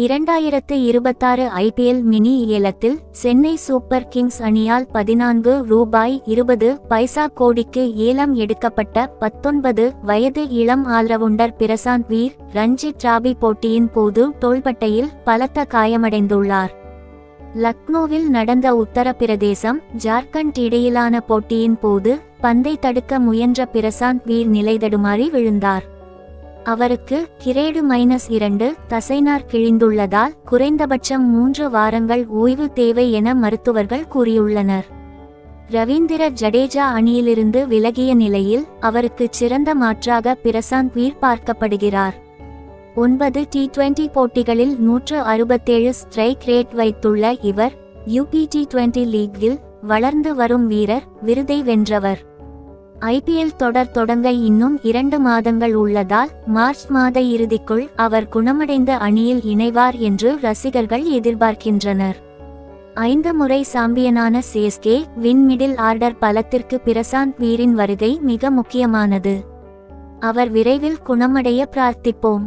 2026 IPL mini ஏலத்தில் Chennai super Kings அணியால் ₹14.20 கோடிக்கு ஏலம் எடுக்கப்பட்ட 19 வயது இளம் ஆல்ரவுண்டர் பிரசாந்த் வீர் ரஞ்சி டிராபி போட்டியின் போது தோள்பட்டையில் பலத்த காயமடைந்துள்ளார். லக்னோவில் நடந்த உத்தரப்பிரதேசம் ஜார்க்கண்ட் இடையிலான போட்டியின் போது பந்தை தடுக்க முயன்ற பிரசாந்த் வீர் நிலைதடுமாறி விழுந்தார். அவருக்கு கிரேடு -2 தசைநார் கிழிந்துள்ளதால் குறைந்தபட்சம் 3 வாரங்கள் ஓய்வு தேவை என மருத்துவர்கள் கூறியுள்ளனர். ரவீந்திர ஜடேஜா அணியிலிருந்து விலகிய நிலையில் அவருக்கு சிறந்த மாற்றாக பிரசாந்த் வீர் பார்க்கப்படுகிறார். 9 T20 போட்டிகளில் 167 ஸ்ட்ரைக் ரேட் வைத்துள்ள இவர் யூபி T20 லீக்கில் வளர்ந்து வரும் வீரர் விருதை வென்றவர். ஐபிஎல் தொடர் தொடங்க இன்னும் 2 மாதங்கள் உள்ளதால் மார்ச் மாத இறுதிக்குள் அவர் குணமடைந்த அணியில் இணைவார் என்று ரசிகர்கள் எதிர்பார்க்கின்றனர். 5 முறை சாம்பியனான சிஎஸ்கே வின் மிடில் ஆர்டர் பலத்திற்கு பிரசாந்த் வீரின் வருகை மிக முக்கியமானது. அவர் விரைவில் குணமடைய பிரார்த்திப்போம்.